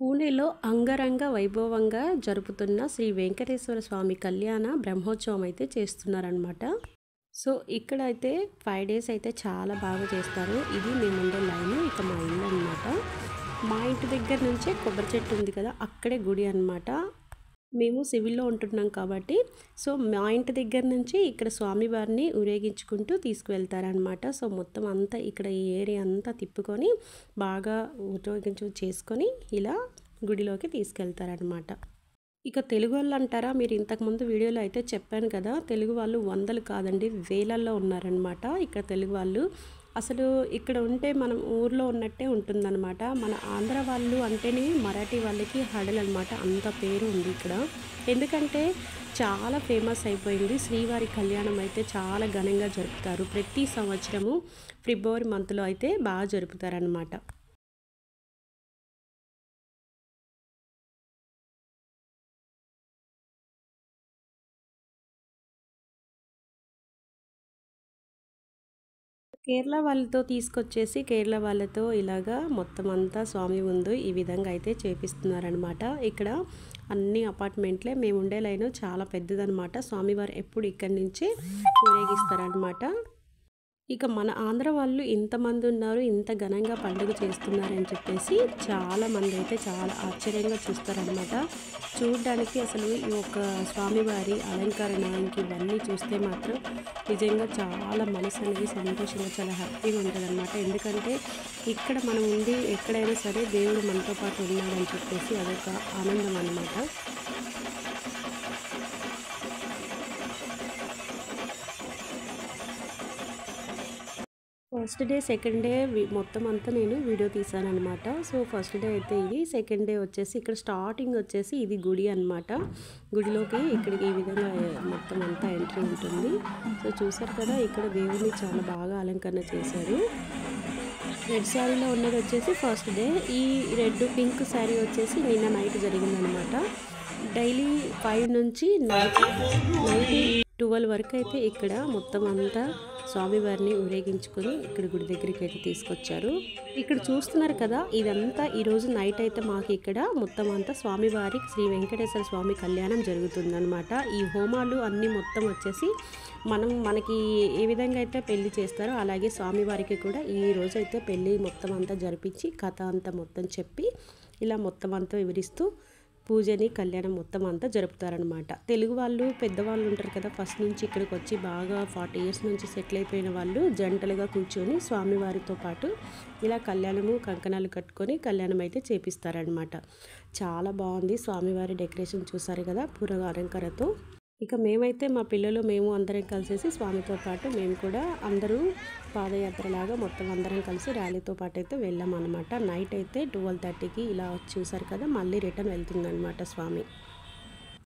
పూణేలో అంగరంగ వైభవంగా జరుపుతున్న శ్రీ వెంకటేశ్వర స్వామి కళ్యాణ బ్రహ్మోత్సవం అయితే చేస్తున్నారనమాట. సో ఇక్కడైతే 5 డేస్ అయితే చాలా బాగా చేస్తారు. ఇది మేముండే లైన్, ఇక మా ఇల్లు అనమాట. మా ఇంటి దగ్గర నుంచే కొబ్బరి చెట్టు ఉంది కదా, అక్కడే గుడి అనమాట. మేము సివిల్లో ఉంటున్నాం కాబట్టి సో మా ఇంటి దగ్గర నుంచి ఇక్కడ స్వామివారిని ఊరేగించుకుంటూ తీసుకువెళ్తారనమాట. సో మొత్తం అంతా ఇక్కడ ఈ ఏరియా అంతా తిప్పుకొని బాగా ఊరేగించు చేసుకొని ఇలా గుడిలోకి తీసుకెళ్తారనమాట. ఇక తెలుగు వాళ్ళు అంటారా, మీరు ఇంతకుముందు వీడియోలో అయితే చెప్పాను కదా, తెలుగు వాళ్ళు వందలు కాదండి వేలల్లో ఉన్నారనమాట ఇక్కడ తెలుగు వాళ్ళు. అసలు ఇక్కడ ఉంటే మనం ఊర్లో ఉన్నట్టే ఉంటుందన్నమాట. మన ఆంధ్ర వాళ్ళు అంటేనే మరాఠీ వాళ్ళకి హడల్ అనమాట, అంత పేరు ఉంది ఇక్కడ. ఎందుకంటే చాలా ఫేమస్ అయిపోయింది. శ్రీవారి కళ్యాణం అయితే చాలా ఘనంగా జరుపుతారు. ప్రతి సంవత్సరము ఫిబ్రవరి మంత్లో అయితే బాగా జరుపుతారనమాట. కేరళ వాళ్ళతో తీసుకొచ్చేసి కేరళ వాళ్ళతో ఇలాగా మొత్తం అంతా స్వామి ముందు ఈ విధంగా అయితే చేపిస్తున్నారనమాట. ఇక్కడ అన్ని అపార్ట్మెంట్లే, మేము ఉండే లైన్ చాలా పెద్దదనమాట. స్వామివారు ఎప్పుడు ఇక్కడి నుంచి ఊరేగిస్తారనమాట. ఇక మన ఆంధ్ర వాళ్ళు ఇంతమంది ఉన్నారు, ఇంత ఘనంగా పండుగ చేస్తున్నారని చెప్పేసి చాలామంది అయితే చాలా ఆశ్చర్యంగా చూస్తారనమాట. చూడడానికి అసలు ఈ యొక్క స్వామివారి అలంకరణ ఇంక ఇవన్నీ చూస్తే మాత్రం నిజంగా చాలా మనసు అనేది సంతోషంగా చాలా హ్యాపీగా ఉంటుంది అనమాట. ఎందుకంటే ఇక్కడ మనం ఉండి ఎక్కడైనా సరే దేవుడు మనతో పాటు ఉన్నాడని చెప్పేసి అదొక ఆనందం అనమాట. ఫస్ట్ డే, సెకండ్ డే మొత్తం అంతా నేను వీడియో తీసానమాట. సో ఫస్ట్ డే అయితే ఇది, సెకండ్ డే వచ్చేసి ఇక్కడ స్టార్టింగ్ వచ్చేసి ఇది గుడి అనమాట. గుడిలోకి ఇక్కడికి ఈ విధంగా మొత్తం అంతా ఎంట్రీ ఉంటుంది. సో చూసారు కదా, ఇక్కడ దేవుడిని చాలా బాగా అలంకరణ చేశారు. రెడ్ శారీలో ఉన్నది వచ్చేసి ఫస్ట్ డే. ఈ రెడ్ పింక్ శారీ వచ్చేసి నిన్న నైట్ జరిగిందనమాట. డైలీ 5 నుంచి నైట్ 12 వరకు అయితే ఇక్కడ మొత్తం అంతా స్వామివారిని ఊరేగించుకొని ఇక్కడ గుడి దగ్గరికి అయితే తీసుకొచ్చారు. ఇక్కడ చూస్తున్నారు కదా, ఇదంతా ఈరోజు నైట్ అయితే మాకు ఇక్కడ మొత్తం అంతా స్వామివారి శ్రీ వెంకటేశ్వర స్వామి కళ్యాణం జరుగుతుందన్నమాట. ఈ హోమాలు అన్నీ మొత్తం వచ్చేసి మనకి ఏ విధంగా అయితే పెళ్లి చేస్తారో అలాగే స్వామివారికి కూడా ఈ రోజు అయితే పెళ్ళి మొత్తం అంతా జరిపించి కథ అంతా మొత్తం చెప్పి ఇలా మొత్తం అంతా వివరిస్తూ పూజని కళ్యాణం మొత్తం అంతా జరుపుతారనమాట. తెలుగు వాళ్ళు పెద్దవాళ్ళు ఉంటారు కదా, ఫస్ట్ నుంచి ఇక్కడికి వచ్చి బాగా 40 ఇయర్స్ నుంచి సెటిల్ అయిపోయిన వాళ్ళు జంటలుగా కూర్చొని స్వామివారితో పాటు ఇలా కళ్యాణము కంకణాలు కట్టుకొని కళ్యాణం అయితే చేపిస్తారనమాట. చాలా బాగుంది. స్వామివారి డెకరేషన్ చూసారు కదా పూర అలంకారతో. ఇక మేమైతే మా పిల్లలు మేము అందరం కలిసేసి స్వామితో పాటు మేము కూడా అందరూ పాదయాత్రలాగా మొత్తం అందరం కలిసి ర్యాలీతో పాటు అయితే వెళ్ళామన్నమాట. నైట్ అయితే 12:30కి ఇలా చూసారు కదా, మళ్ళీ రిటర్న్ వెళ్తుందన్నమాట స్వామి.